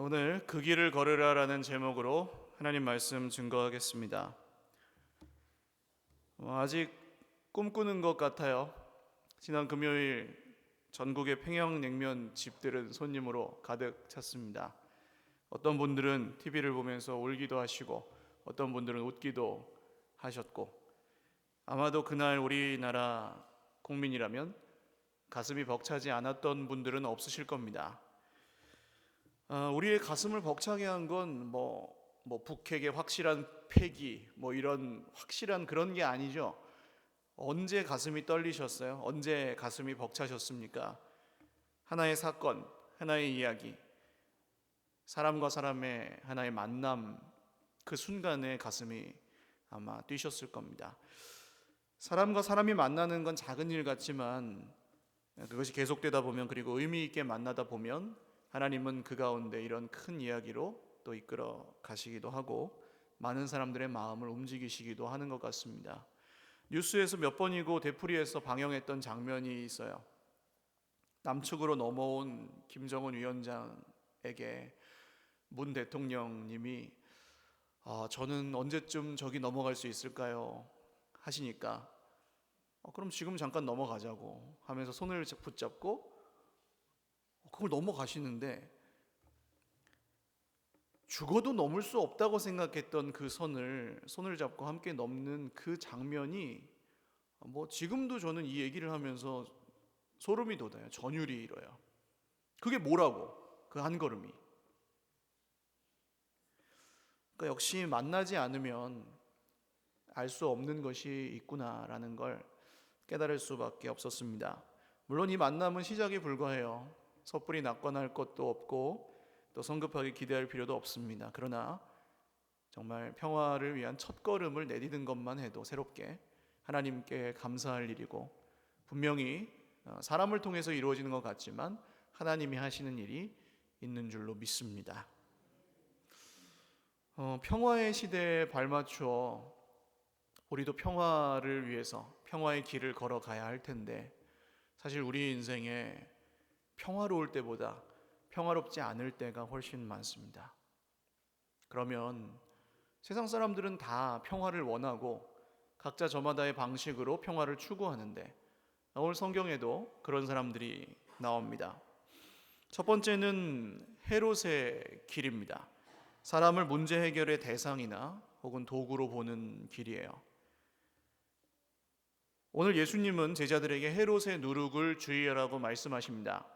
오늘 그 길을 걸으라라는 제목으로 하나님 말씀 증거하겠습니다. 아직 꿈꾸는 것 같아요. 지난 금요일 전국의 평양냉면 집들은 손님으로 가득 찼습니다. 어떤 분들은 TV를 보면서 울기도 하시고 어떤 분들은 웃기도 하셨고, 아마도 그날 우리나라 국민이라면 가슴이 벅차지 않았던 분들은 없으실 겁니다. 우리의 가슴을 벅차게 한 건 북핵의 확실한 폐기 이런 확실한 그런 게 아니죠. 언제 가슴이 떨리셨어요? 언제 가슴이 벅차셨습니까? 하나의 사건, 하나의 이야기, 사람과 사람의 하나의 만남, 그 순간에 가슴이 아마 뛰셨을 겁니다. 사람과 사람이 만나는 건 작은 일 같지만 그것이 계속되다 보면, 그리고 의미 있게 만나다 보면 하나님은 그 가운데 이런 큰 이야기로 또 이끌어 가시기도 하고 많은 사람들의 마음을 움직이시기도 하는 것 같습니다. 뉴스에서 몇 번이고 되풀이해서 방영했던 장면이 있어요. 남측으로 넘어온 김정은 위원장에게 문 대통령님이 저는 언제쯤 저기 넘어갈 수 있을까요? 하시니까 그럼 지금 잠깐 넘어가자고 하면서 손을 붙잡고 그걸 넘어가시는데, 죽어도 넘을 수 없다고 생각했던 그 손을 잡고 함께 넘는 그 장면이 지금도 저는 이 얘기를 하면서 소름이 돋아요. 전율이 일어요. 그게 뭐라고? 그 한 걸음이. 그러니까 역시 만나지 않으면 알 수 없는 것이 있구나라는 걸 깨달을 수밖에 없었습니다. 물론 이 만남은 시작에 불과해요. 섣불리 낙관할 것도 없고 또 성급하게 기대할 필요도 없습니다. 그러나 정말 평화를 위한 첫걸음을 내디딘 것만 해도 새롭게 하나님께 감사할 일이고, 분명히 사람을 통해서 이루어지는 것 같지만 하나님이 하시는 일이 있는 줄로 믿습니다. 평화의 시대에 발맞추어 우리도 평화를 위해서 평화의 길을 걸어가야 할 텐데, 사실 우리 인생에 평화로울 때보다 평화롭지 않을 때가 훨씬 많습니다. 그러면 세상 사람들은 다 평화를 원하고 각자 저마다의 방식으로 평화를 추구하는데, 오늘 성경에도 그런 사람들이 나옵니다. 첫 번째는 헤롯의 길입니다. 사람을 문제 해결의 대상이나 혹은 도구로 보는 길이에요. 오늘 예수님은 제자들에게 헤롯의 누룩을 주의하라고 말씀하십니다.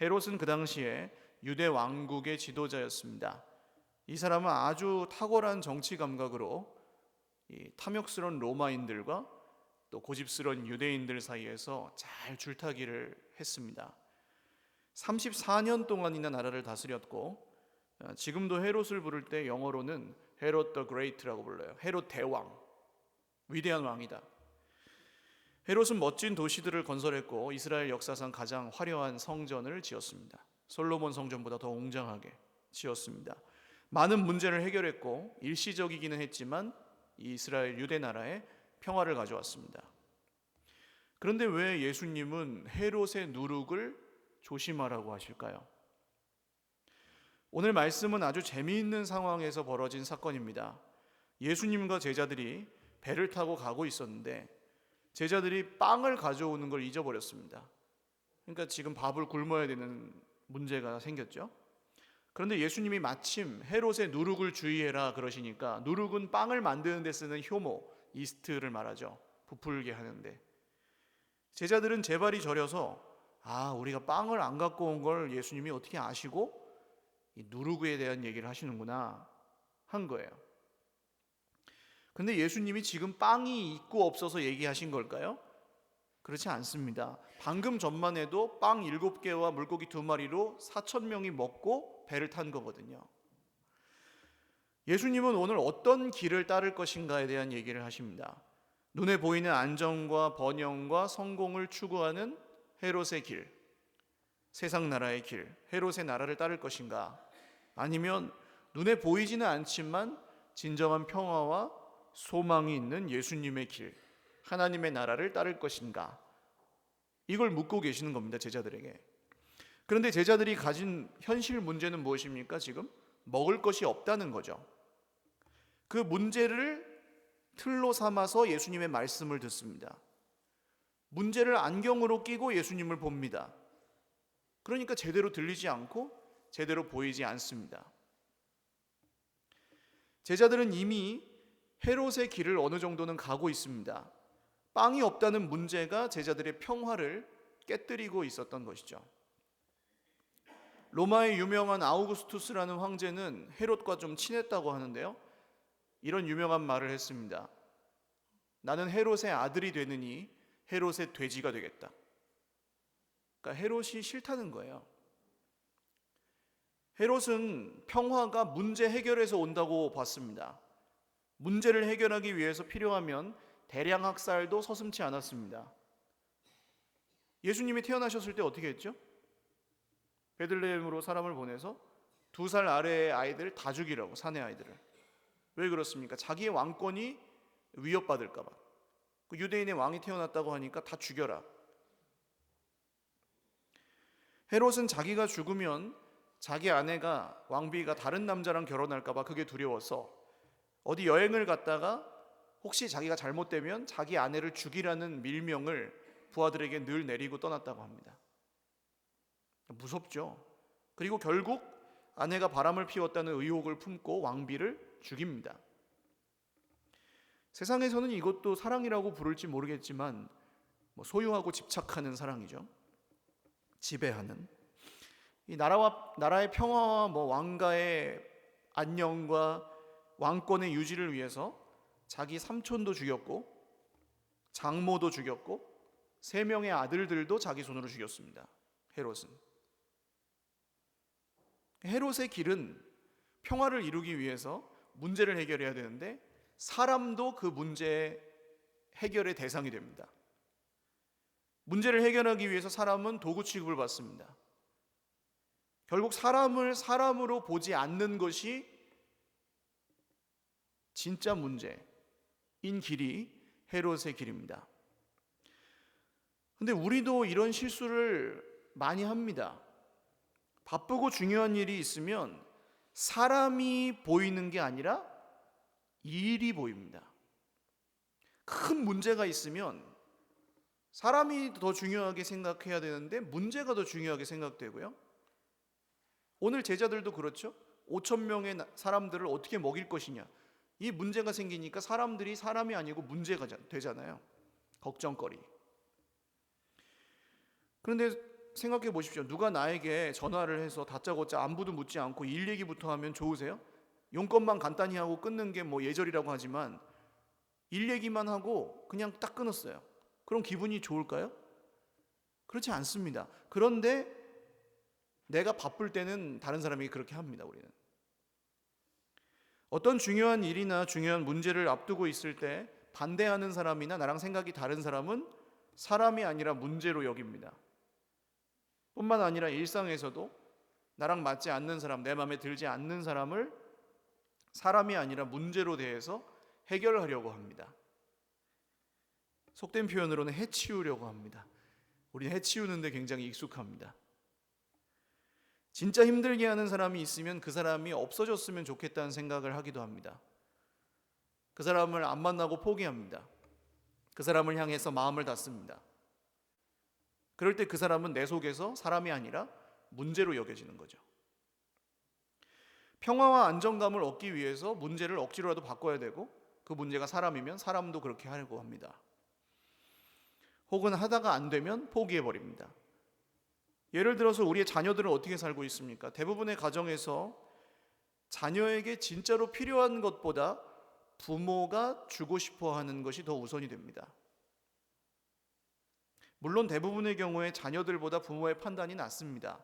헤롯은 그 당시에 유대 왕국의 지도자였습니다. 이 사람은 아주 탁월한 정치 감각으로 이 탐욕스러운 로마인들과 또 고집스러운 유대인들 사이에서 잘 줄타기를 했습니다. 34년 동안이나 나라를 다스렸고, 지금도 헤롯을 부를 때 영어로는 헤롯 더 그레이트라고 불러요. 헤롯 대왕, 위대한 왕이다. 헤롯은 멋진 도시들을 건설했고 이스라엘 역사상 가장 화려한 성전을 지었습니다. 솔로몬 성전보다 더 웅장하게 지었습니다. 많은 문제를 해결했고 일시적이기는 했지만 이스라엘 유대 나라에 평화를 가져왔습니다. 그런데 왜 예수님은 헤롯의 누룩을 조심하라고 하실까요? 오늘 말씀은 아주 재미있는 상황에서 벌어진 사건입니다. 예수님과 제자들이 배를 타고 가고 있었는데 제자들이 빵을 가져오는 걸 잊어버렸습니다. 그러니까 지금 밥을 굶어야 되는 문제가 생겼죠. 그런데 예수님이 마침 헤롯의 누룩을 주의해라 그러시니까, 누룩은 빵을 만드는 데 쓰는 효모, 이스트를 말하죠. 부풀게 하는데, 제자들은 제 발이 저려서 우리가 빵을 안 갖고 온 걸 예수님이 어떻게 아시고 이 누룩에 대한 얘기를 하시는구나 한 거예요. 근데 예수님이 지금 빵이 있고 없어서 얘기하신 걸까요? 그렇지 않습니다. 방금 전만 해도 빵 7개와 물고기 2마리로 4,000명이 먹고 배를 탄 거거든요. 예수님은 오늘 어떤 길을 따를 것인가에 대한 얘기를 하십니다. 눈에 보이는 안정과 번영과 성공을 추구하는 헤롯의 길, 세상 나라의 길, 헤롯의 나라를 따를 것인가, 아니면 눈에 보이지는 않지만 진정한 평화와 소망이 있는 예수님의 길, 하나님의 나라를 따를 것인가, 이걸 묻고 계시는 겁니다, 제자들에게. 그런데 제자들이 가진 현실 문제는 무엇입니까? 지금 먹을 것이 없다는 거죠. 그 문제를 틀로 삼아서 예수님의 말씀을 듣습니다. 문제를 안경으로 끼고 예수님을 봅니다. 그러니까 제대로 들리지 않고 제대로 보이지 않습니다. 제자들은 이미 헤롯의 길을 어느 정도는 가고 있습니다. 빵이 없다는 문제가 제자들의 평화를 깨뜨리고 있었던 것이죠. 로마의 유명한 아우구스투스라는 황제는 헤롯과 좀 친했다고 하는데요. 이런 유명한 말을 했습니다. 나는 헤롯의 아들이 되느니 헤롯의 돼지가 되겠다. 그러니까 헤롯이 싫다는 거예요. 헤롯은 평화가 문제 해결에서 온다고 봤습니다. 문제를 해결하기 위해서 필요하면 대량 학살도 서슴지 않았습니다. 예수님이 태어나셨을 때 어떻게 했죠? 베들레헴으로 사람을 보내서 2살 아래의 아이들 다 죽이라고, 사내 아이들을. 왜 그렇습니까? 자기의 왕권이 위협받을까 봐. 그 유대인의 왕이 태어났다고 하니까 다 죽여라. 헤롯은 자기가 죽으면 자기 아내가, 왕비가 다른 남자랑 결혼할까 봐 그게 두려워서 어디 여행을 갔다가 혹시 자기가 잘못되면 자기 아내를 죽이라는 밀명을 부하들에게 늘 내리고 떠났다고 합니다. 무섭죠. 그리고 결국 아내가 바람을 피웠다는 의혹을 품고 왕비를 죽입니다. 세상에서는 이것도 사랑이라고 부를지 모르겠지만 소유하고 집착하는 사랑이죠. 지배하는. 이 나라의 평화와 왕가의 안녕과 왕권의 유지를 위해서 자기 삼촌도 죽였고 장모도 죽였고 3명의 아들들도 자기 손으로 죽였습니다. 헤롯은. 헤롯의 길은 평화를 이루기 위해서 문제를 해결해야 되는데 사람도 그 문제 해결의 대상이 됩니다. 문제를 해결하기 위해서 사람은 도구 취급을 받습니다. 결국 사람을 사람으로 보지 않는 것이 진짜 문제인 길이 헤롯의 길입니다. 근데 우리도 이런 실수를 많이 합니다. 바쁘고 중요한 일이 있으면 사람이 보이는 게 아니라 일이 보입니다. 큰 문제가 있으면 사람이 더 중요하게 생각해야 되는데 문제가 더 중요하게 생각되고요. 오늘 제자들도 그렇죠. 5천 명의 사람들을 어떻게 먹일 것이냐, 이 문제가 생기니까 사람들이 사람이 아니고 문제가 되잖아요. 걱정거리. 그런데 생각해 보십시오. 누가 나에게 전화를 해서 다짜고짜 안부도 묻지 않고 일 얘기부터 하면 좋으세요? 용건만 간단히 하고 끊는 게 예절이라고 하지만 일 얘기만 하고 그냥 딱 끊었어요. 그럼 기분이 좋을까요? 그렇지 않습니다. 그런데 내가 바쁠 때는 다른 사람이 그렇게 합니다. 우리는 어떤 중요한 일이나 중요한 문제를 앞두고 있을 때 반대하는 사람이나 나랑 생각이 다른 사람은 사람이 아니라 문제로 여깁니다. 뿐만 아니라 일상에서도 나랑 맞지 않는 사람, 내 마음에 들지 않는 사람을 사람이 아니라 문제로 대해서 해결하려고 합니다. 속된 표현으로는 해치우려고 합니다. 우리는 해치우는데 굉장히 익숙합니다. 진짜 힘들게 하는 사람이 있으면 그 사람이 없어졌으면 좋겠다는 생각을 하기도 합니다. 그 사람을 안 만나고 포기합니다. 그 사람을 향해서 마음을 닫습니다. 그럴 때 그 사람은 내 속에서 사람이 아니라 문제로 여겨지는 거죠. 평화와 안정감을 얻기 위해서 문제를 억지로라도 바꿔야 되고 그 문제가 사람이면 사람도 그렇게 하려고 합니다. 혹은 하다가 안 되면 포기해버립니다. 예를 들어서 우리의 자녀들은 어떻게 살고 있습니까? 대부분의 가정에서 자녀에게 진짜로 필요한 것보다 부모가 주고 싶어 하는 것이 더 우선이 됩니다. 물론 대부분의 경우에 자녀들보다 부모의 판단이 낫습니다.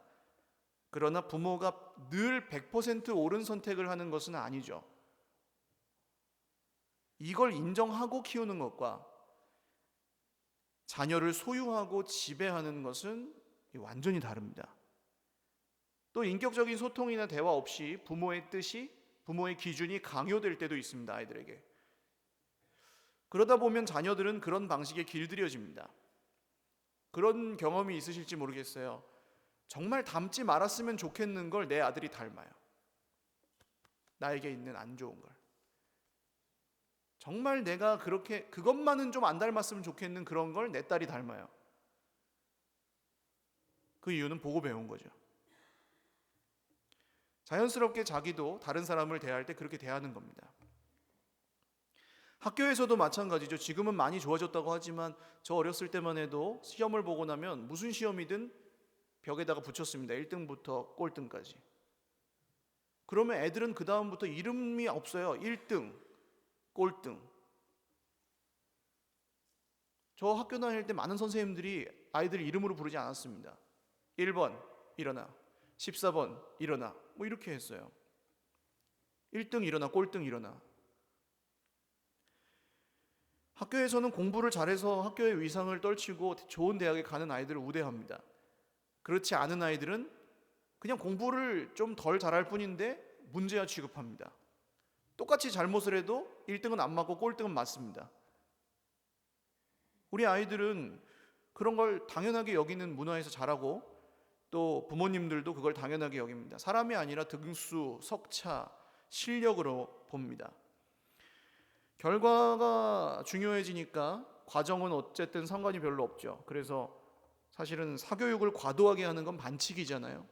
그러나 부모가 늘 100% 옳은 선택을 하는 것은 아니죠. 이걸 인정하고 키우는 것과 자녀를 소유하고 지배하는 것은 완전히 다릅니다. 또 인격적인 소통이나 대화 없이 부모의 뜻이, 부모의 기준이 강요될 때도 있습니다. 아이들에게. 그러다 보면 자녀들은 그런 방식에 길들여집니다. 그런 경험이 있으실지 모르겠어요. 정말 닮지 말았으면 좋겠는 걸 내 아들이 닮아요. 나에게 있는 안 좋은 걸. 정말 내가 그렇게 그것만은 좀 안 닮았으면 좋겠는 그런 걸 내 딸이 닮아요. 그 이유는 보고 배운 거죠. 자연스럽게 자기도 다른 사람을 대할 때 그렇게 대하는 겁니다. 학교에서도 마찬가지죠. 지금은 많이 좋아졌다고 하지만 저 어렸을 때만 해도 시험을 보고 나면 무슨 시험이든 벽에다가 붙였습니다. 1등부터 꼴등까지. 그러면 애들은 그 다음부터 이름이 없어요. 1등, 꼴등. 저 학교 다닐 때 많은 선생님들이 아이들 이름으로 부르지 않았습니다. 1번 일어나, 14번 일어나, 뭐 이렇게 했어요. 1등 일어나, 꼴등 일어나. 학교에서는 공부를 잘해서 학교의 위상을 떨치고 좋은 대학에 가는 아이들을 우대합니다. 그렇지 않은 아이들은 그냥 공부를 좀 덜 잘할 뿐인데 문제야 취급합니다. 똑같이 잘못을 해도 1등은 안 맞고 꼴등은 맞습니다. 우리 아이들은 그런 걸 당연하게 여기는 문화에서 자라고 또 부모님들도 그걸 당연하게 여깁니다. 사람이 아니라 등수, 석차, 실력으로 봅니다. 결과가 중요해지니까 과정은 어쨌든 상관이 별로 없죠. 그래서 사실은 사교육을 과도하게 하는 건 반칙이잖아요.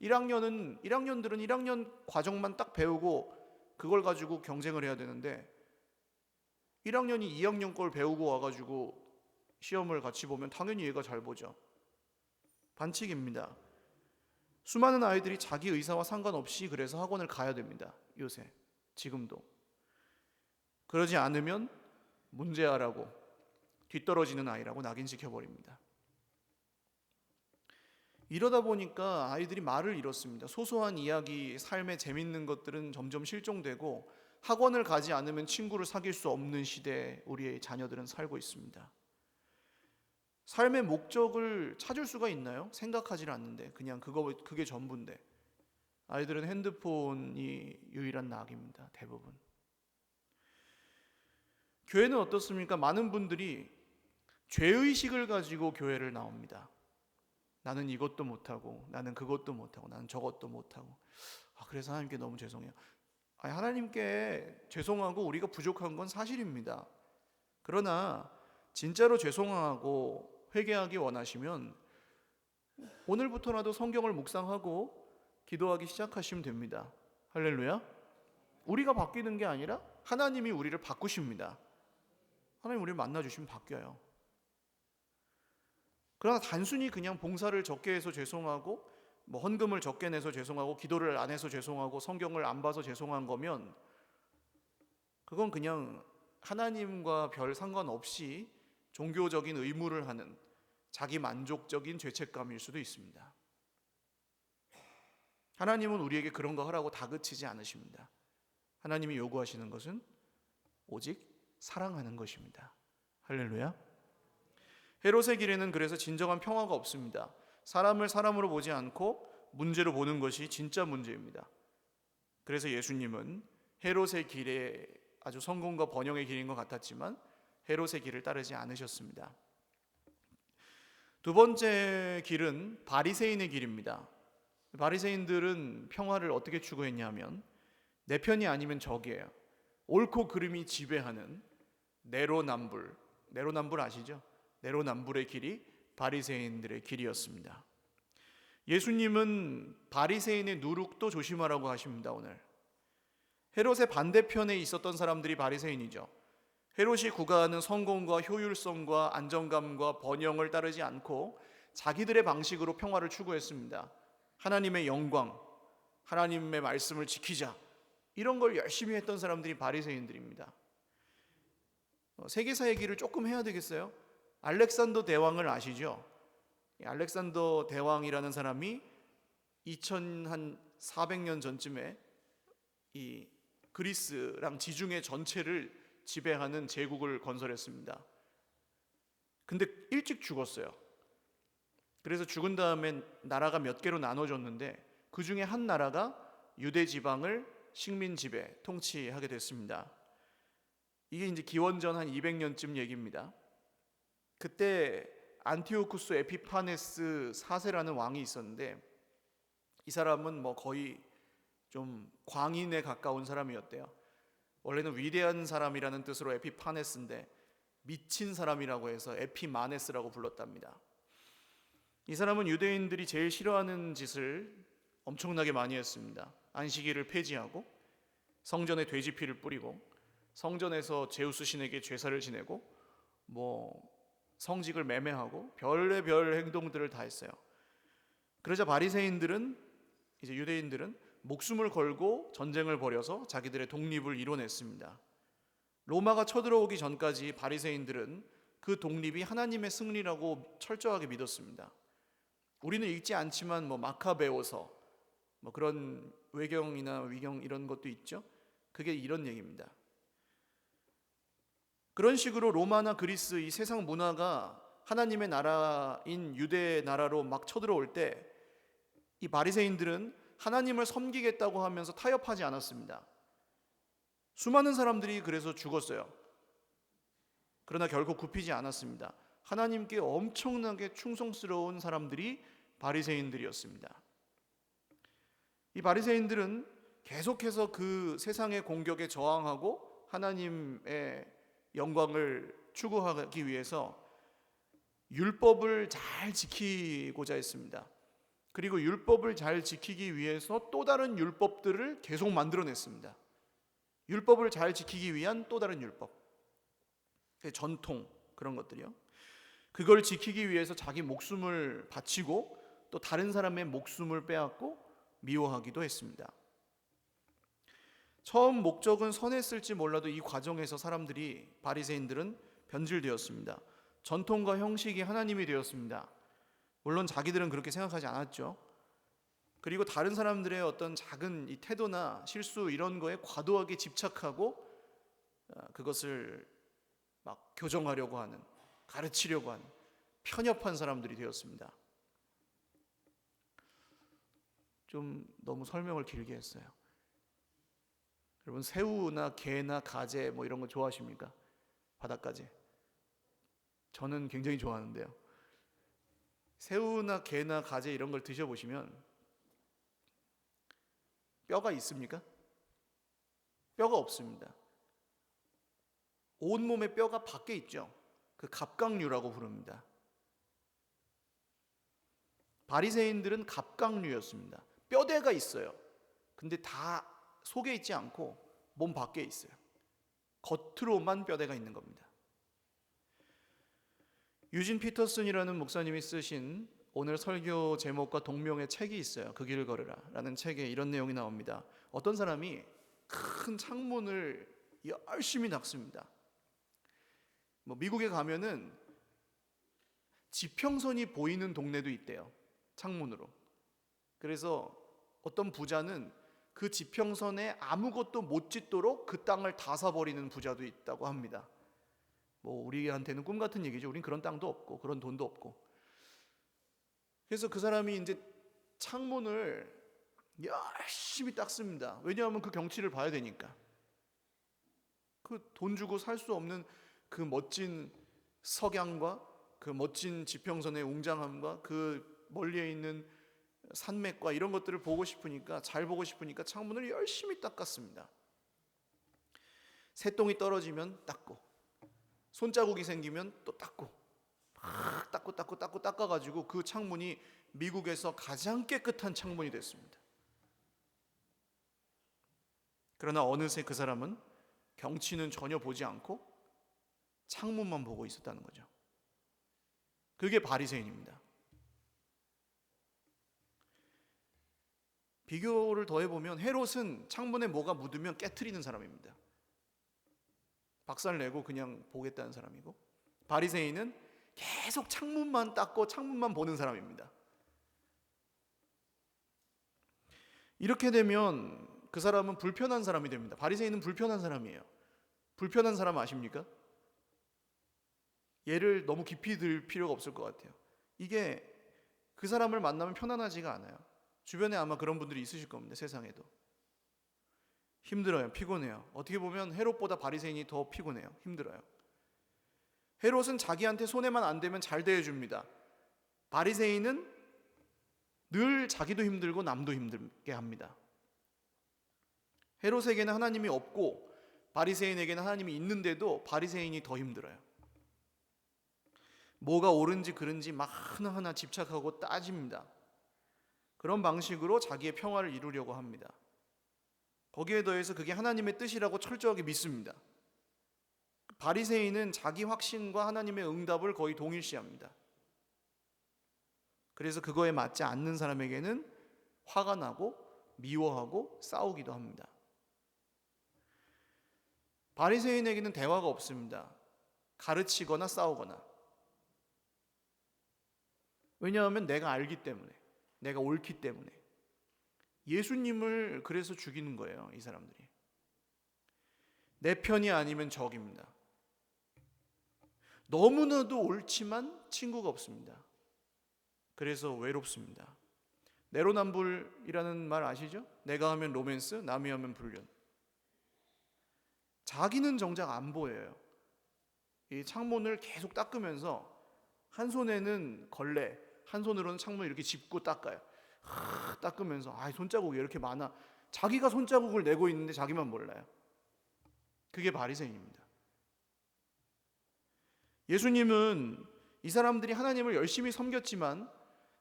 1학년들은 1학년 과정만 딱 배우고 그걸 가지고 경쟁을 해야 되는데 1학년이 2학년 걸 배우고 와가지고 시험을 같이 보면 당연히 얘가 잘 보죠. 반칙입니다. 수많은 아이들이 자기 의사와 상관없이 그래서 학원을 가야 됩니다. 요새 지금도. 그러지 않으면 문제아라고, 뒤떨어지는 아이라고 낙인 찍혀버립니다. 이러다 보니까 아이들이 말을 잃었습니다. 소소한 이야기, 삶의 재밌는 것들은 점점 실종되고 학원을 가지 않으면 친구를 사귈 수 없는 시대에 우리의 자녀들은 살고 있습니다. 삶의 목적을 찾을 수가 있나요? 생각하지 않는데 그냥 그게 전부인데 아이들은 핸드폰이 유일한 낙입니다. 대부분. 교회는 어떻습니까? 많은 분들이 죄의식을 가지고 교회를 나옵니다. 나는 이것도 못하고 나는 그것도 못하고 나는 저것도 못하고 그래서 하나님께 너무 죄송해요. 하나님께 죄송하고 우리가 부족한 건 사실입니다. 그러나 진짜로 죄송하고 회개하기 원하시면 오늘부터라도 성경을 묵상하고 기도하기 시작하시면 됩니다. 할렐루야. 우리가 바뀌는 게 아니라 하나님이 우리를 바꾸십니다. 하나님 우리를 만나주시면 바뀌어요. 그러나 단순히 그냥 봉사를 적게 해서 죄송하고 헌금을 적게 내서 죄송하고 기도를 안 해서 죄송하고 성경을 안 봐서 죄송한 거면 그건 그냥 하나님과 별 상관없이 종교적인 의무를 하는 자기 만족적인 죄책감일 수도 있습니다. 하나님은 우리에게 그런 거 하라고 다그치지 않으십니다. 하나님이 요구하시는 것은 오직 사랑하는 것입니다. 할렐루야. 헤롯의 길에는 그래서 진정한 평화가 없습니다. 사람을 사람으로 보지 않고 문제로 보는 것이 진짜 문제입니다. 그래서 예수님은 헤롯의 길에 아주 성공과 번영의 길인 것 같았지만 헤롯의 길을 따르지 않으셨습니다. 두 번째 길은 바리새인의 길입니다. 바리새인들은 평화를 어떻게 추구했냐면 내 편이 아니면 적이에요. 옳고 그름이 지배하는 내로남불 아시죠? 내로남불의 길이 바리새인들의 길이었습니다. 예수님은 바리새인의 누룩도 조심하라고 하십니다. 오늘 헤롯의 반대편에 있었던 사람들이 바리새인이죠. 헤롯이 구가하는 성공과 효율성과 안정감과 번영을 따르지 않고 자기들의 방식으로 평화를 추구했습니다. 하나님의 영광, 하나님의 말씀을 지키자, 이런 걸 열심히 했던 사람들이 바리새인들입니다. 세계사 얘기를 조금 해야 되겠어요? 알렉산더 대왕을 아시죠? 알렉산더 대왕이라는 사람이 2400년 전쯤에 이 그리스랑 지중해 전체를 지배하는 제국을 건설했습니다. 근데 일찍 죽었어요. 그래서 죽은 다음에 나라가 몇 개로 나눠졌는데 그 중에 한 나라가 유대 지방을 식민 지배, 통치하게 됐습니다. 이게 이제 기원전 한 200년쯤 얘기입니다. 그때 안티오쿠스 에피파네스 4세라는 왕이 있었는데, 이 사람은 뭐 거의 좀 광인에 가까운 사람이었대요. 원래는 위대한 사람이라는 뜻으로 에피파네스인데 미친 사람이라고 해서 에피마네스라고 불렀답니다. 이 사람은 유대인들이 제일 싫어하는 짓을 엄청나게 많이 했습니다. 안식일을 폐지하고 성전에 돼지피를 뿌리고 성전에서 제우스 신에게 제사를 지내고 뭐 성직을 매매하고 별의별 행동들을 다 했어요. 그러자 바리새인들은, 이제 유대인들은 목숨을 걸고 전쟁을 벌여서 자기들의 독립을 이뤄냈습니다. 로마가 쳐들어오기 전까지 바리새인들은 그 독립이 하나님의 승리라고 철저하게 믿었습니다. 우리는 읽지 않지만 뭐 마카베오서 뭐 그런 외경이나 위경 이런 것도 있죠. 그게 이런 얘기입니다. 그런 식으로 로마나 그리스 이 세상 문화가 하나님의 나라인 유대 나라로 막 쳐들어올 때 이 바리새인들은 하나님을 섬기겠다고 하면서 타협하지 않았습니다. 수많은 사람들이 그래서 죽었어요. 그러나 결코 굽히지 않았습니다. 하나님께 엄청나게 충성스러운 사람들이 바리새인들이었습니다. 이 바리새인들은 계속해서 그 세상의 공격에 저항하고 하나님의 영광을 추구하기 위해서 율법을 잘 지키고자 했습니다. 그리고 율법을 잘 지키기 위해서 또 다른 율법들을 계속 만들어냈습니다. 율법을 잘 지키기 위한 또 다른 율법, 전통 그런 것들이요. 그걸 지키기 위해서 자기 목숨을 바치고 또 다른 사람의 목숨을 빼앗고 미워하기도 했습니다. 처음 목적은 선했을지 몰라도 이 과정에서 사람들이, 바리새인들은 변질되었습니다. 전통과 형식이 하나님이 되었습니다. 물론 자기들은 그렇게 생각하지 않았죠. 그리고 다른 사람들의 어떤 작은 이 태도나 실수 이런 거에 과도하게 집착하고 그것을 막 교정하려고 하는, 가르치려고 하는 편협한 사람들이 되었습니다. 좀 너무 설명을 길게 했어요. 여러분 새우나 게나 가재 뭐 이런 거 좋아하십니까? 바닷가재. 저는 굉장히 좋아하는데요. 새우나 게나 가재 이런 걸 드셔보시면 뼈가 있습니까? 뼈가 없습니다. 온몸에 뼈가 밖에 있죠. 그 갑각류라고 부릅니다. 바리새인들은 갑각류였습니다. 뼈대가 있어요. 근데 다 속에 있지 않고 몸 밖에 있어요. 겉으로만 뼈대가 있는 겁니다. 유진 피터슨이라는 목사님이 쓰신 오늘 설교 제목과 동명의 책이 있어요. 그 길 걸으라 라는 책에 이런 내용이 나옵니다. 어떤 사람이 큰 창문을 열심히 닦습니다. 뭐 미국에 가면은 지평선이 보이는 동네도 있대요. 창문으로. 그래서 어떤 부자는 그 지평선에 아무것도 못 짓도록 그 땅을 다 사버리는 부자도 있다고 합니다. 뭐 우리한테는 꿈 같은 얘기죠. 우린 그런 땅도 없고 그런 돈도 없고. 그래서 그 사람이 이제 창문을 열심히 닦습니다. 왜냐하면 그 경치를 봐야 되니까. 그 돈 주고 살 수 없는 그 멋진 석양과 그 멋진 지평선의 웅장함과 그 멀리에 있는 산맥과 이런 것들을 보고 싶으니까, 잘 보고 싶으니까 창문을 열심히 닦았습니다. 새똥이 떨어지면 닦고 손자국이 생기면 또 닦고 막 닦아가지고 그 창문이 미국에서 가장 깨끗한 창문이 됐습니다. 그러나 어느새 그 사람은 경치는 전혀 보지 않고 창문만 보고 있었다는 거죠. 그게 바리새인입니다. 비교를 더해보면 헤롯은 창문에 뭐가 묻으면 깨트리는 사람입니다. 박살내고 그냥 보겠다는 사람이고, 바리새인은 계속 창문만 닦고 창문만 보는 사람입니다. 이렇게 되면 그 사람은 불편한 사람이 됩니다. 바리새인은 불편한 사람이에요. 불편한 사람 아십니까? 예를 너무 깊이 들 필요가 없을 것 같아요. 이게 그 사람을 만나면 편안하지가 않아요. 주변에 아마 그런 분들이 있으실 겁니다. 세상에도. 힘들어요. 피곤해요. 어떻게 보면 헤롯보다 바리새인이 더 피곤해요. 힘들어요. 헤롯은 자기한테 손해만 안 되면 잘 대해줍니다. 바리새인은 늘 자기도 힘들고 남도 힘들게 합니다. 헤롯에게는 하나님이 없고 바리새인에게는 하나님이 있는데도 바리새인이 더 힘들어요. 뭐가 옳은지 그른지 막 하나하나 집착하고 따집니다. 그런 방식으로 자기의 평화를 이루려고 합니다. 거기에 더해서 그게 하나님의 뜻이라고 철저하게 믿습니다. 바리새인은 자기 확신과 하나님의 응답을 거의 동일시합니다. 그래서 그거에 맞지 않는 사람에게는 화가 나고 미워하고 싸우기도 합니다. 바리새인에게는 대화가 없습니다. 가르치거나 싸우거나. 왜냐하면 내가 알기 때문에, 내가 옳기 때문에. 예수님을 그래서 죽이는 거예요, 이 사람들이. 내 편이 아니면 적입니다. 너무나도 옳지만 친구가 없습니다. 그래서 외롭습니다. 내로남불이라는 말 아시죠? 내가 하면 로맨스, 남이 하면 불륜. 자기는 정작 안 보여요. 이 창문을 계속 닦으면서 한 손에는 걸레, 한 손으로는 창문을 이렇게 짚고 닦아요. 닦으면서 손자국이 이렇게 많아. 자기가 손자국을 내고 있는데 자기만 몰라요. 그게 바리새인입니다. 예수님은 이 사람들이 하나님을 열심히 섬겼지만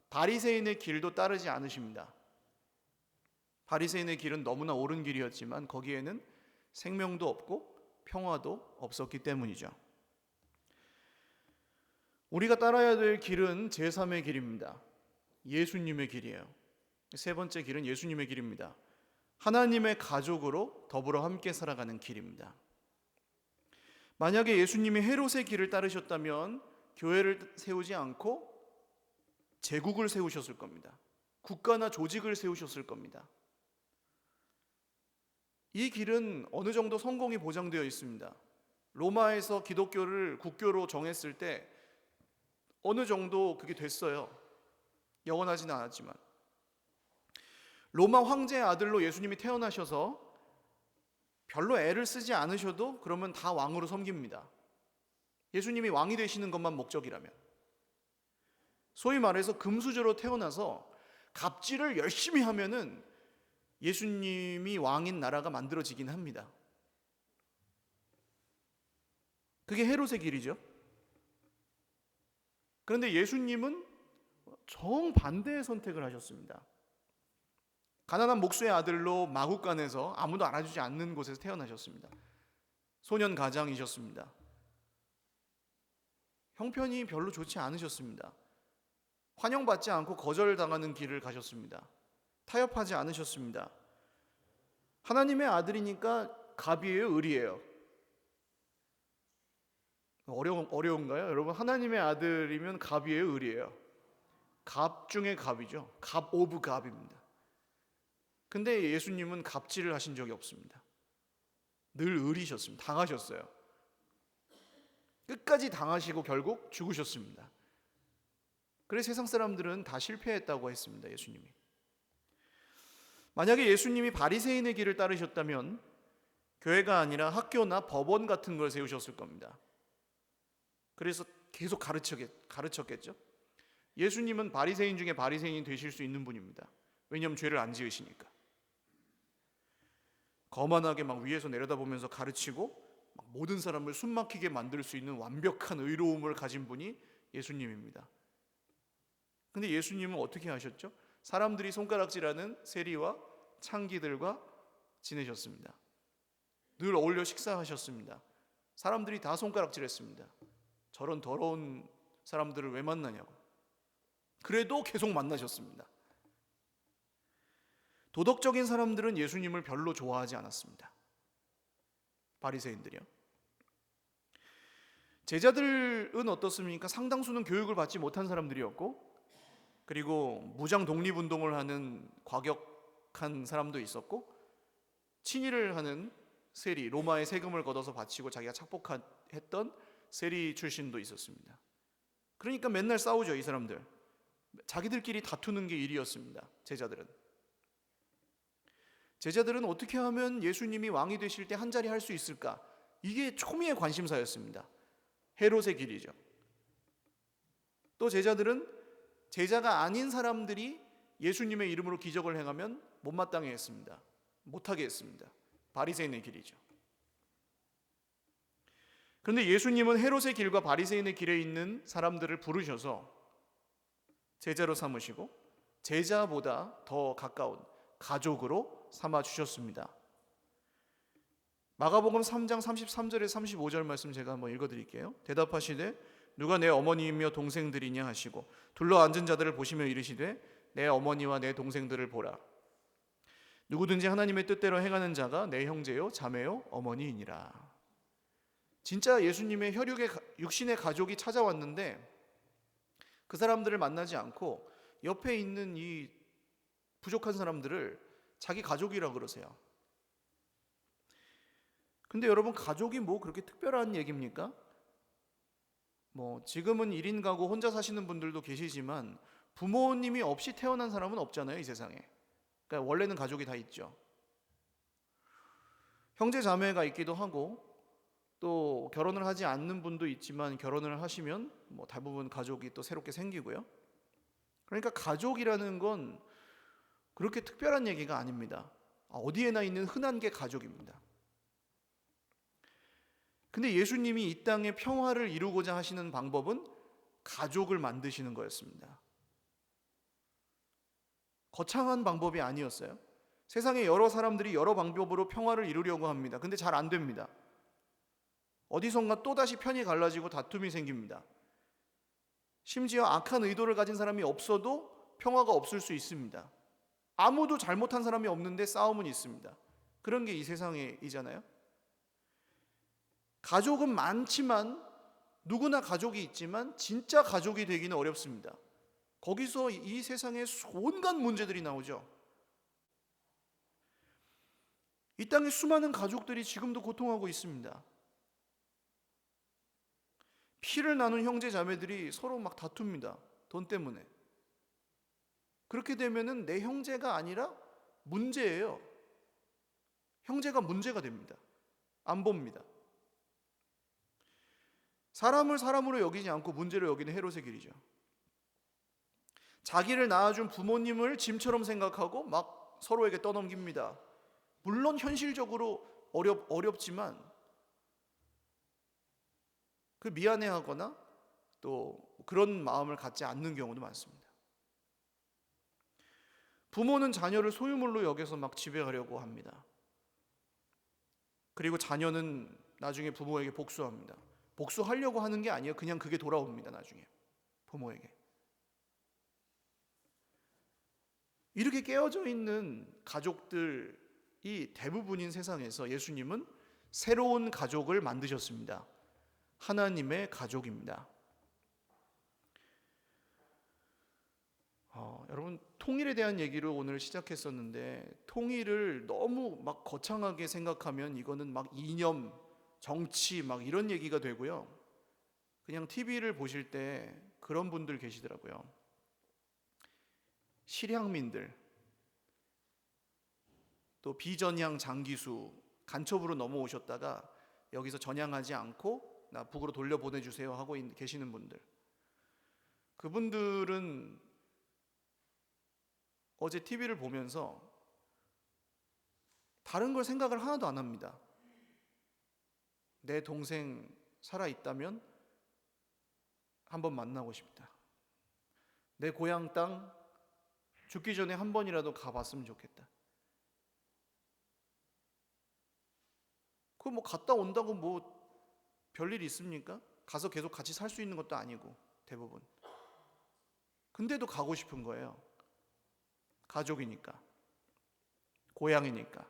바리새인의 길도 따르지 않으십니다. 바리새인의 길은 너무나 옳은 길이었지만 거기에는 생명도 없고 평화도 없었기 때문이죠. 우리가 따라야 될 길은 제3의 길입니다. 예수님의 길이에요. 세 번째 길은 예수님의 길입니다. 하나님의 가족으로 더불어 함께 살아가는 길입니다. 만약에 예수님이 헤롯의 길을 따르셨다면 교회를 세우지 않고 제국을 세우셨을 겁니다. 국가나 조직을 세우셨을 겁니다. 이 길은 어느 정도 성공이 보장되어 있습니다. 로마에서 기독교를 국교로 정했을 때 어느 정도 그게 됐어요. 영원하지는 않았지만. 로마 황제의 아들로 예수님이 태어나셔서 별로 애를 쓰지 않으셔도 그러면 다 왕으로 섬깁니다. 예수님이 왕이 되시는 것만 목적이라면. 소위 말해서 금수저로 태어나서 갑질을 열심히 하면은 예수님이 왕인 나라가 만들어지긴 합니다. 그게 헤롯의 길이죠. 그런데 예수님은 정반대의 선택을 하셨습니다. 가난한 목수의 아들로 마국간에서 아무도 알아주지 않는 곳에서 태어나셨습니다. 소년 가장이셨습니다. 형편이 별로 좋지 않으셨습니다. 환영받지 않고 거절당하는 길을 가셨습니다. 타협하지 않으셨습니다. 하나님의 아들이니까 갑이에요, 을이에요? 어려운가요? 여러분, 하나님의 아들이면 갑이에요, 을이에요? 갑 중에 갑이죠. 갑 오브 갑입니다. 근데 예수님은 갑질을 하신 적이 없습니다. 늘 을이셨습니다. 당하셨어요. 끝까지 당하시고 결국 죽으셨습니다. 그래서 세상 사람들은 다 실패했다고 했습니다. 예수님이. 만약에 예수님이 바리새인의 길을 따르셨다면 교회가 아니라 학교나 법원 같은 걸 세우셨을 겁니다. 그래서 계속 가르쳤겠죠. 예수님은 바리새인 중에 바리새인이 되실 수 있는 분입니다. 왜냐하면 죄를 안 지으시니까. 거만하게 막 위에서 내려다보면서 가르치고 막 모든 사람을 숨막히게 만들 수 있는 완벽한 의로움을 가진 분이 예수님입니다. 근데 예수님은 어떻게 하셨죠? 사람들이 손가락질하는 세리와 창기들과 지내셨습니다. 늘 어울려 식사하셨습니다. 사람들이 다 손가락질했습니다. 저런 더러운 사람들을 왜 만나냐고. 그래도 계속 만나셨습니다. 도덕적인 사람들은 예수님을 별로 좋아하지 않았습니다. 바리새인들이요. 제자들은 어떻습니까? 상당수는 교육을 받지 못한 사람들이었고, 그리고 무장 독립운동을 하는 과격한 사람도 있었고, 친일을 하는 세리, 로마의 세금을 걷어서 바치고 자기가 착복했던 세리 출신도 있었습니다. 그러니까 맨날 싸우죠, 이 사람들. 자기들끼리 다투는 게 일이었습니다. 제자들은 어떻게 하면 예수님이 왕이 되실 때 한 자리 할 수 있을까? 이게 초미의 관심사였습니다. 헤롯의 길이죠. 또 제자들은 제자가 아닌 사람들이 예수님의 이름으로 기적을 행하면 못마땅해 했습니다. 못하게 했습니다. 바리새인의 길이죠. 그런데 예수님은 헤롯의 길과 바리새인의 길에 있는 사람들을 부르셔서 제자로 삼으시고 제자보다 더 가까운 가족으로 삼아 주셨습니다. 마가복음 3장 33절에 35절 말씀 제가 한번 읽어드릴게요. 대답하시되 누가 내 어머니이며 동생들이냐 하시고 둘러 앉은 자들을 보시며 이르시되 내 어머니와 내 동생들을 보라. 누구든지 하나님의 뜻대로 행하는 자가 내 형제요 자매요 어머니이니라. 진짜 예수님의 혈육의 육신의 가족이 찾아왔는데 그 사람들을 만나지 않고 옆에 있는 이 부족한 사람들을 자기 가족이라고 그러세요. 근데 여러분, 가족이 뭐 그렇게 특별한 얘기입니까? 뭐 지금은 1인 가구 혼자 사시는 분들도 계시지만 부모님이 없이 태어난 사람은 없잖아요, 이 세상에. 그러니까 원래는 가족이 다 있죠. 형제 자매가 있기도 하고 또 결혼을 하지 않는 분도 있지만 결혼을 하시면 뭐 대부분 가족이 또 새롭게 생기고요. 그러니까 가족이라는 건 그렇게 특별한 얘기가 아닙니다. 어디에나 있는 흔한 게 가족입니다. 근데 예수님이 이 땅에 평화를 이루고자 하시는 방법은 가족을 만드시는 거였습니다. 거창한 방법이 아니었어요. 세상에 여러 사람들이 여러 방법으로 평화를 이루려고 합니다. 근데 잘 안 됩니다. 어디선가 또다시 편이 갈라지고 다툼이 생깁니다. 심지어 악한 의도를 가진 사람이 없어도 평화가 없을 수 있습니다. 아무도 잘못한 사람이 없는데 싸움은 있습니다. 그런 게 이 세상이잖아요. 가족은 많지만 누구나 가족이 있지만 진짜 가족이 되기는 어렵습니다. 거기서 이 세상에 온갖 문제들이 나오죠. 이 땅에 수많은 가족들이 지금도 고통하고 있습니다. 피를 나눈 형제 자매들이 서로 막 다툽니다. 돈 때문에. 그렇게 되면은 내 형제가 아니라 문제예요. 형제가 문제가 됩니다. 안 봅니다. 사람을 사람으로 여기지 않고 문제로 여기는 헤롯의 길이죠. 자기를 낳아준 부모님을 짐처럼 생각하고 막 서로에게 떠넘깁니다. 물론 현실적으로 어렵지만 그 미안해하거나 또 그런 마음을 갖지 않는 경우도 많습니다. 부모는 자녀를 소유물로 여겨서 막 지배하려고 합니다. 그리고 자녀는 나중에 부모에게 복수합니다. 복수하려고 하는 게 아니에요. 그냥 그게 돌아옵니다. 나중에 부모에게. 이렇게 깨어져 있는 가족들이 대부분인 세상에서 예수님은 새로운 가족을 만드셨습니다. 하나님의 가족입니다. 여러분, 통일에 대한 얘기로 오늘 시작했었는데 통일을 너무 막 거창하게 생각하면 이거는 막 이념, 정치 막 이런 얘기가 되고요. 그냥 TV를 보실 때 그런 분들 계시더라고요. 실향민들, 또 비전향 장기수 간첩으로 넘어오셨다가 여기서 전향하지 않고 나 북으로 돌려보내주세요 하고 계시는 분들. 그분들은 어제 TV를 보면서 다른 걸 생각을 하나도 안 합니다. 내 동생 살아있다면 한번 만나고 싶다. 내 고향 땅 죽기 전에 한 번이라도 가봤으면 좋겠다. 그거 뭐 갔다 온다고 뭐 별일이 있습니까? 가서 계속 같이 살 수 있는 것도 아니고 대부분. 근데도 가고 싶은 거예요. 가족이니까. 고향이니까.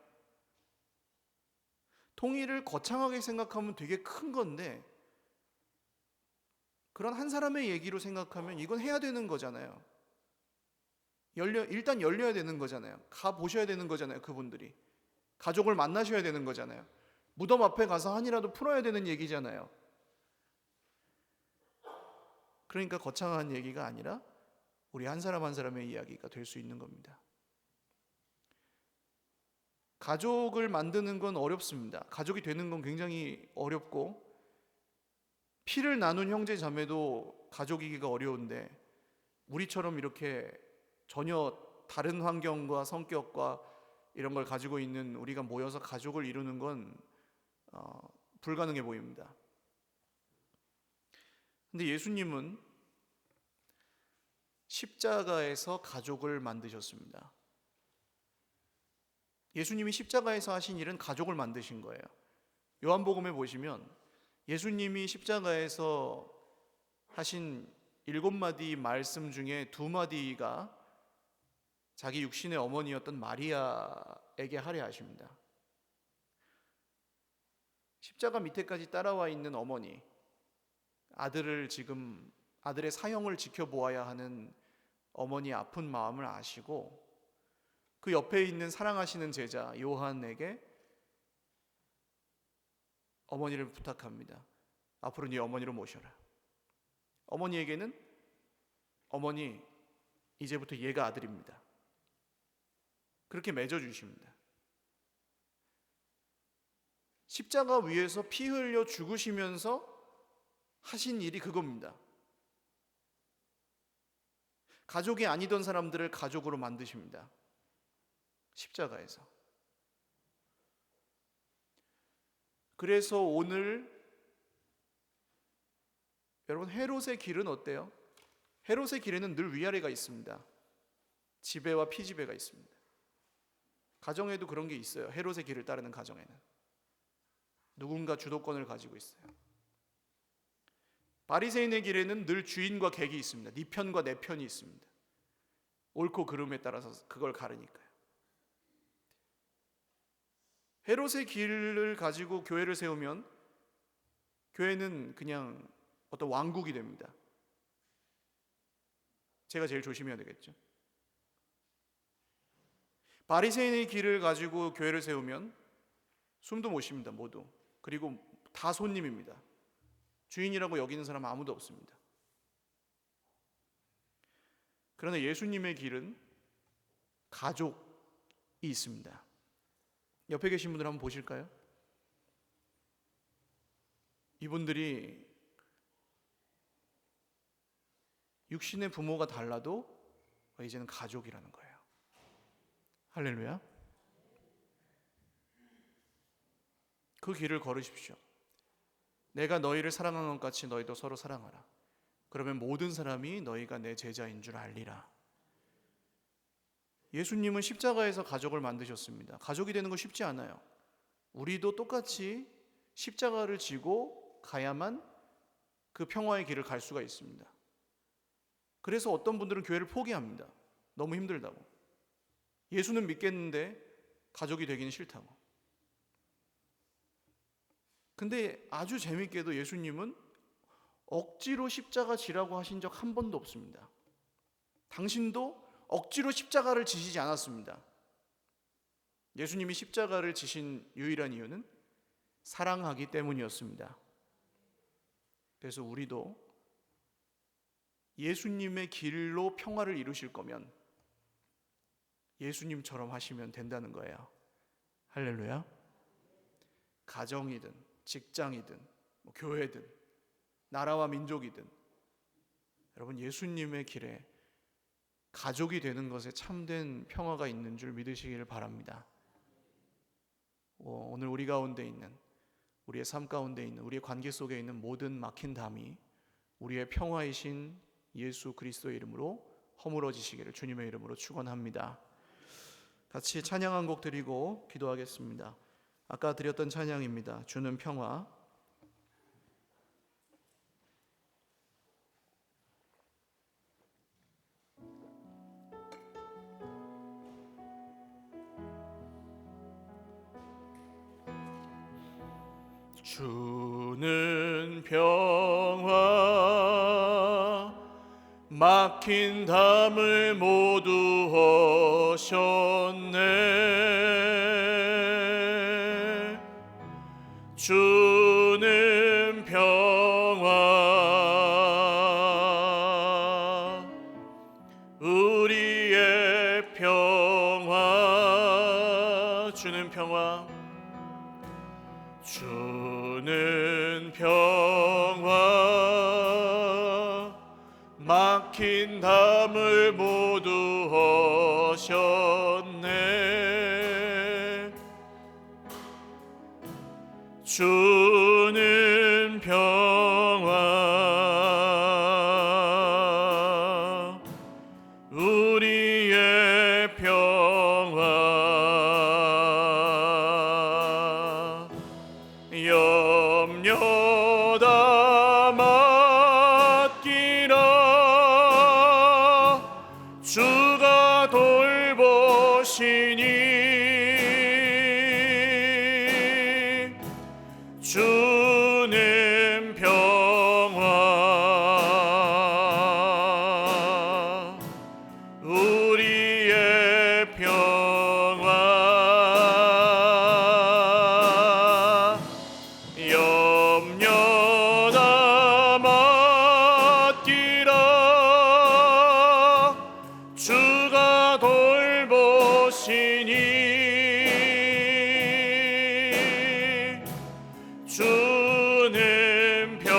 통일을 거창하게 생각하면 되게 큰 건데 그런 한 사람의 얘기로 생각하면 이건 해야 되는 거잖아요. 일단 열려야 되는 거잖아요. 가보셔야 되는 거잖아요. 그분들이. 가족을 만나셔야 되는 거잖아요. 무덤 앞에 가서 한이라도 풀어야 되는 얘기잖아요. 그러니까 거창한 얘기가 아니라 우리 한 사람 한 사람의 이야기가 될 수 있는 겁니다. 가족을 만드는 건 어렵습니다. 가족이 되는 건 굉장히 어렵고 피를 나눈 형제 자매도 가족이기가 어려운데 우리처럼 이렇게 전혀 다른 환경과 성격과 이런 걸 가지고 있는 우리가 모여서 가족을 이루는 건 불가능해 보입니다. 근데 예수님은 십자가에서 가족을 만드셨습니다. 예수님이 십자가에서 하신 일은 가족을 만드신 거예요. 요한복음에 보시면 예수님이 십자가에서 하신 7마디 말씀 중에 2마디가 자기 육신의 어머니였던 마리아에게 하려 하십니다. 십자가 밑에까지 따라와 있는 어머니, 아들의 사형을 지켜보아야 하는 어머니의 아픈 마음을 아시고 그 옆에 있는 사랑하시는 제자 요한에게 어머니를 부탁합니다. 앞으로 네 어머니로 모셔라. 어머니에게는 어머니, 이제부터 얘가 아들입니다. 그렇게 맺어주십니다. 십자가 위에서 피 흘려 죽으시면서 하신 일이 그겁니다. 가족이 아니던 사람들을 가족으로 만드십니다. 십자가에서. 그래서 오늘 여러분, 헤롯의 길은 어때요? 헤롯의 길에는 늘 위아래가 있습니다. 지배와 피지배가 있습니다. 가정에도 그런 게 있어요. 헤롯의 길을 따르는 가정에는 누군가 주도권을 가지고 있어요. 바리새인의 길에는 늘 주인과 객이 있습니다. 네 편과 내 편이 있습니다. 옳고 그름에 따라서 그걸 가르니까요. 헤롯의 길을 가지고 교회를 세우면 교회는 그냥 어떤 왕국이 됩니다. 제가 제일 조심해야 되겠죠. 바리새인의 길을 가지고 교회를 세우면 숨도 못 쉽니다. 모두. 그리고 다 손님입니다. 주인이라고 여기는 사람 아무도 없습니다. 그러나 예수님의 길은 가족이 있습니다. 옆에 계신 분들 한번 보실까요? 이분들이 육신의 부모가 달라도 이제는 가족이라는 거예요. 할렐루야. 그 길을 걸으십시오. 내가 너희를 사랑하는 것 같이 너희도 서로 사랑하라. 그러면 모든 사람이 너희가 내 제자인 줄 알리라. 예수님은 십자가에서 가족을 만드셨습니다. 가족이 되는 거 쉽지 않아요. 우리도 똑같이 십자가를 지고 가야만 그 평화의 길을 갈 수가 있습니다. 그래서 어떤 분들은 교회를 포기합니다. 너무 힘들다고. 예수는 믿겠는데 가족이 되기는 싫다고. 근데 아주 재밌게도 예수님은 억지로 십자가 지라고 하신 적 한 번도 없습니다. 당신도 억지로 십자가를 지시지 않았습니다. 예수님이 십자가를 지신 유일한 이유는 사랑하기 때문이었습니다. 그래서 우리도 예수님의 길로 평화를 이루실 거면 예수님처럼 하시면 된다는 거예요. 할렐루야. 가정이든 직장이든 교회든 나라와 민족이든 여러분, 예수님의 길에 가족이 되는 것에 참된 평화가 있는 줄 믿으시기를 바랍니다. 오늘 우리 가운데 있는, 우리의 삶 가운데 있는, 우리의 관계 속에 있는 모든 막힌 담이 우리의 평화이신 예수 그리스도의 이름으로 허물어지시기를 주님의 이름으로 축원합니다. 같이 찬양 한 곡 드리고 기도하겠습니다. 아까 드렸던 찬양입니다. 주는 평화. 주는 평화, 막힌 담을 모두 허셨네. 주는 평화, 우리의 평화. 주는 평화, 주는 평화 막힌 담을 모두 허셨네. 주는 평화 우리의 평화 염려 다 맡기라 주가 돌보시니 주는 평화 우리의 평화 염려 다 맡기라 주가 돌보시니 주는 평화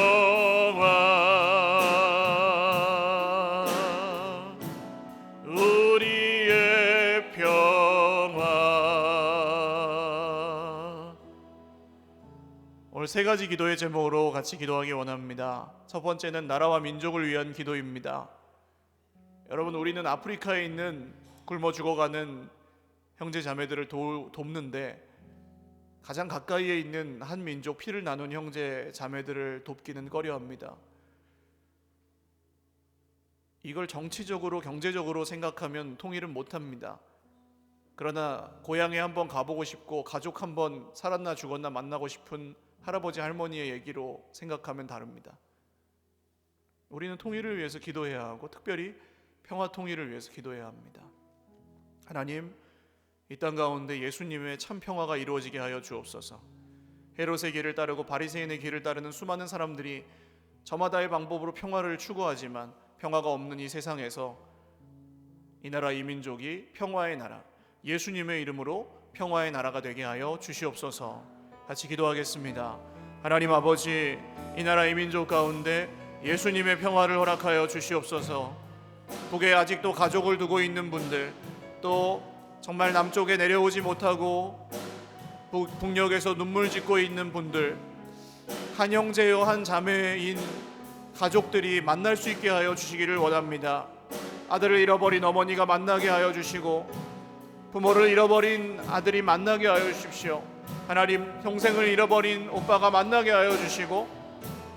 우리의 평화. 오늘 세 가지 기도의 제목으로 같이 기도하기 원합니다. 첫 번째는 나라와 민족을 위한 기도입니다. 여러분, 우리는 아프리카에 있는 굶어 죽어가는 형제 자매들을 돕는데 가장 가까이에 있는 한 민족 피를 나눈 형제 자매들을 돕기는 꺼려합니다. 이걸 정치적으로 경제적으로 생각하면 통일은 못합니다. 그러나 고향에 한번 가보고 싶고 가족 한번 살았나 죽었나 만나고 싶은 할아버지 할머니의 얘기로 생각하면 다릅니다. 우리는 통일을 위해서 기도해야 하고 특별히 평화 통일을 위해서 기도해야 합니다. 하나님, 이 땅 가운데 예수님의 참 평화가 이루어지게 하여 주옵소서. 헤롯의 길을 따르고 바리새인의 길을 따르는 수많은 사람들이 저마다의 방법으로 평화를 추구하지만 평화가 없는 이 세상에서 이 나라 이 민족이 평화의 나라, 예수님의 이름으로 평화의 나라가 되게 하여 주시옵소서. 같이 기도하겠습니다. 하나님 아버지, 이 나라 이 민족 가운데 예수님의 평화를 허락하여 주시옵소서. 북에 아직도 가족을 두고 있는 분들, 또 정말 남쪽에 내려오지 못하고 북녘에서 눈물 짓고 있는 분들, 한 형제요 한 자매인 가족들이 만날 수 있게 하여 주시기를 원합니다. 아들을 잃어버린 어머니가 만나게 하여 주시고 부모를 잃어버린 아들이 만나게 하여 주십시오. 하나님, 동생을 잃어버린 오빠가 만나게 하여 주시고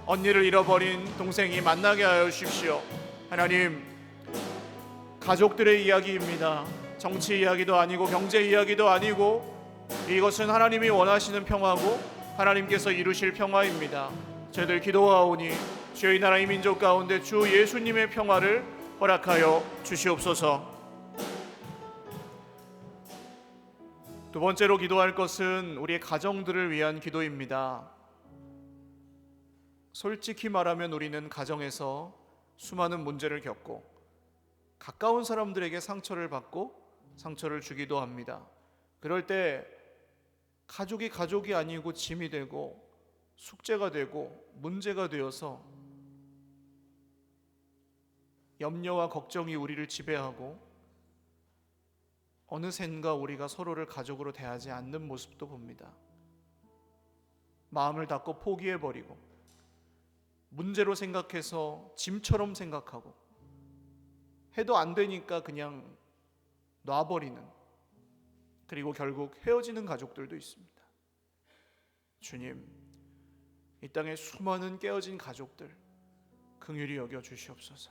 언니를 잃어버린 동생이 만나게 하여 주십시오. 하나님, 가족들의 이야기입니다. 정치 이야기도 아니고 경제 이야기도 아니고 이것은 하나님이 원하시는 평화고 하나님께서 이루실 평화입니다. 저희들 기도하오니 주의 나라 이 민족 가운데 주 예수님의 평화를 허락하여 주시옵소서. 두 번째로 기도할 것은 우리의 가정들을 위한 기도입니다. 솔직히 말하면 우리는 가정에서 수많은 문제를 겪고 가까운 사람들에게 상처를 받고 상처를 주기도 합니다. 그럴 때 가족이 가족이 아니고 짐이 되고 숙제가 되고 문제가 되어서 염려와 걱정이 우리를 지배하고 어느샌가 우리가 서로를 가족으로 대하지 않는 모습도 봅니다. 마음을 닫고 포기해버리고 문제로 생각해서 짐처럼 생각하고 해도 안 되니까 그냥 놔버리는, 그리고 결국 헤어지는 가족들도 있습니다. 주님, 이 땅에 수많은 깨어진 가족들 긍휼히 여겨 주시옵소서.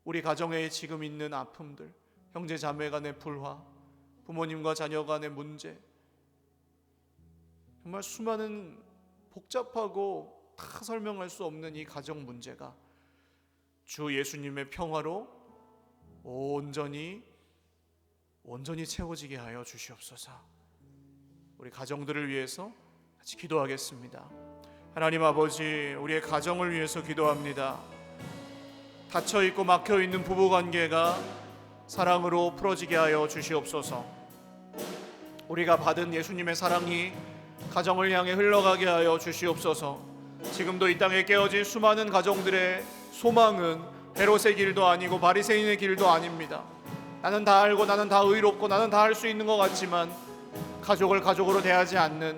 우리 가정에 지금 있는 아픔들, 형제 자매 간의 불화, 부모님과 자녀 간의 문제, 정말 수많은 복잡하고 다 설명할 수 없는 이 가정 문제가 주 예수님의 평화로 온전히 채워지게 하여 주시옵소서. 우리 가정들을 위해서 같이 기도하겠습니다. 하나님 아버지, 우리의 가정을 위해서 기도합니다. 닫혀있고 막혀있는 부부관계가 사랑으로 풀어지게 하여 주시옵소서. 우리가 받은 예수님의 사랑이 가정을 향해 흘러가게 하여 주시옵소서. 지금도 이 땅에 깨어진 수많은 가정들의 소망은 헤롯의 길도 아니고 바리새인의 길도 아닙니다. 나는 다 알고 나는 다 의롭고 나는 다 할 수 있는 것 같지만 가족을 가족으로 대하지 않는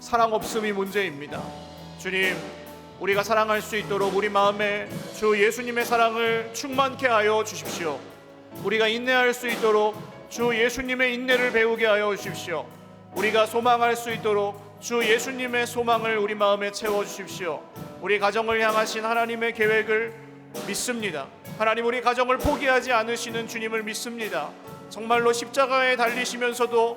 사랑 없음이 문제입니다. 주님, 우리가 사랑할 수 있도록 우리 마음에 주 예수님의 사랑을 충만케 하여 주십시오. 우리가 인내할 수 있도록 주 예수님의 인내를 배우게 하여 주십시오. 우리가 소망할 수 있도록 주 예수님의 소망을 우리 마음에 채워 주십시오. 우리 가정을 향하신 하나님의 계획을 믿습니다. 하나님, 우리 가정을 포기하지 않으시는 주님을 믿습니다. 정말로 십자가에 달리시면서도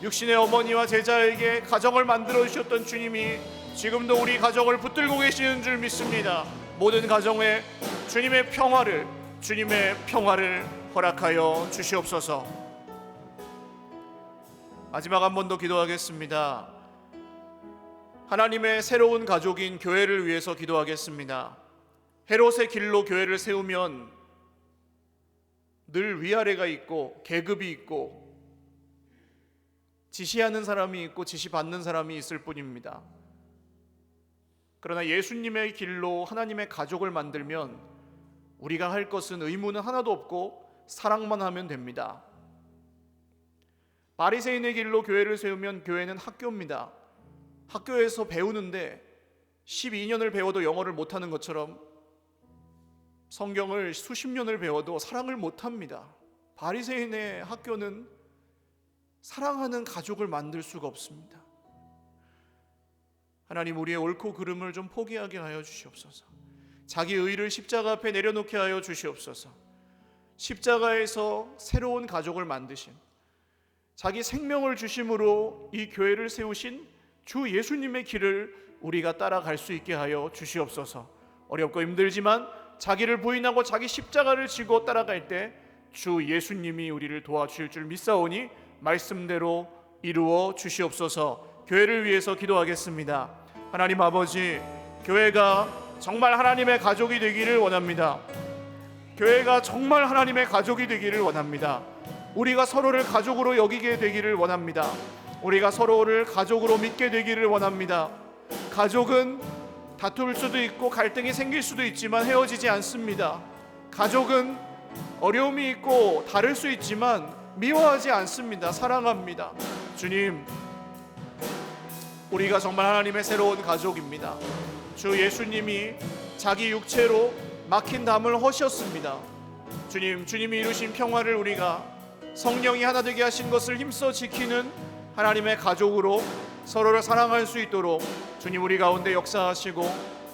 육신의 어머니와 제자에게 가정을 만들어 주셨던 주님이 지금도 우리 가정을 붙들고 계시는 줄 믿습니다. 모든 가정에 주님의 평화를 허락하여 주시옵소서. 마지막 한 번 더 기도하겠습니다. 하나님의 새로운 가족인 교회를 위해서 기도하겠습니다. 헤롯의 길로 교회를 세우면 늘 위아래가 있고 계급이 있고 지시하는 사람이 있고 지시받는 사람이 있을 뿐입니다. 그러나 예수님의 길로 하나님의 가족을 만들면 우리가 할 것은 의무는 하나도 없고 사랑만 하면 됩니다. 바리새인의 길로 교회를 세우면 교회는 학교입니다. 학교에서 배우는데 12년을 배워도 영어를 못하는 것처럼 성경을 수십 년을 배워도 사랑을 못합니다. 바리새인의 학교는 사랑하는 가족을 만들 수가 없습니다. 하나님, 우리의 옳고 그름을 좀 포기하게 하여 주시옵소서. 자기 의를 십자가 앞에 내려놓게 하여 주시옵소서. 십자가에서 새로운 가족을 만드신, 자기 생명을 주심으로 이 교회를 세우신 주 예수님의 길을 우리가 따라갈 수 있게 하여 주시옵소서. 어렵고 힘들지만 자기를 부인하고 자기 십자가를 지고 따라갈 때 주 예수님이 우리를 도와주실 줄 믿사오니 말씀대로 이루어 주시옵소서. 교회를 위해서 기도하겠습니다. 하나님 아버지, 교회가 정말 하나님의 가족이 되기를 원합니다. 교회가 정말 하나님의 가족이 되기를 원합니다. 우리가 서로를 가족으로 여기게 되기를 원합니다. 우리가 서로를 가족으로 믿게 되기를 원합니다. 가족은 다툴 수도 있고 갈등이 생길 수도 있지만 헤어지지 않습니다. 가족은 어려움이 있고 다를 수 있지만 미워하지 않습니다. 사랑합니다. 주님, 우리가 정말 하나님의 새로운 가족입니다. 주 예수님이 자기 육체로 막힌 담을 허셨습니다. 주님이 이루신 평화를 우리가 성령이 하나 되게 하신 것을 힘써 지키는 하나님의 가족으로 서로를 사랑할 수 있도록 주님 우리 가운데 역사하시고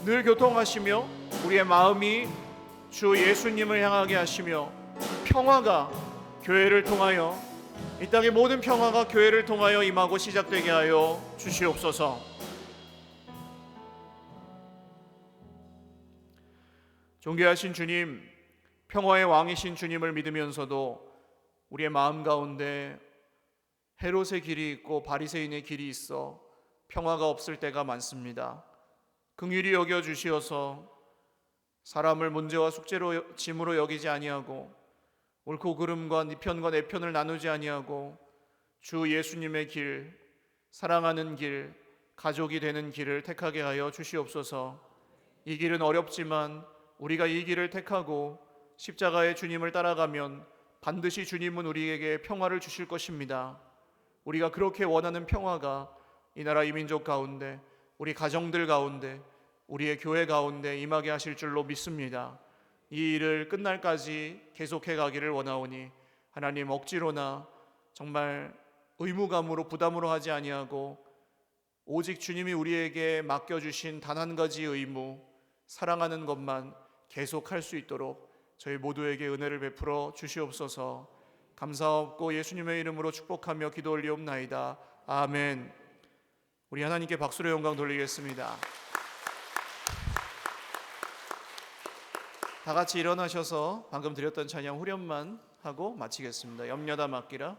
늘 교통하시며 우리의 마음이 주 예수님을 향하게 하시며 평화가 교회를 통하여 이 땅의 모든 평화가 교회를 통하여 임하고 시작되게 하여 주시옵소서. 존귀하신 주님, 평화의 왕이신 주님을 믿으면서도 우리의 마음 가운데 헤롯의 길이 있고 바리새인의 길이 있어 평화가 없을 때가 많습니다. 긍휼히 여겨 주시어서 사람을 문제와 숙제로 짐으로 여기지 아니하고 옳고 그름과 네 편과 내 편을 나누지 아니하고 주 예수님의 길, 사랑하는 길, 가족이 되는 길을 택하게 하여 주시옵소서. 이 길은 어렵지만 우리가 이 길을 택하고 십자가의 주님을 따라가면 반드시 주님은 우리에게 평화를 주실 것입니다. 우리가 그렇게 원하는 평화가 이 나라 이 민족 가운데, 우리 가정들 가운데, 우리의 교회 가운데 임하게 하실 줄로 믿습니다. 이 일을 끝날까지 계속해 가기를 원하오니 하나님, 억지로나 정말 의무감으로 부담으로 하지 아니하고 오직 주님이 우리에게 맡겨주신 단 한 가지 의무, 사랑하는 것만 계속할 수 있도록 저희 모두에게 은혜를 베풀어 주시옵소서. 감사하옵고 예수님의 이름으로 축복하며 기도 올리옵나이다. 아멘. 우리 하나님께 박수로 영광 돌리겠습니다. 다 같이 일어나셔서 방금 드렸던 찬양 후렴만 하고 마치겠습니다. 염려다 맡기라.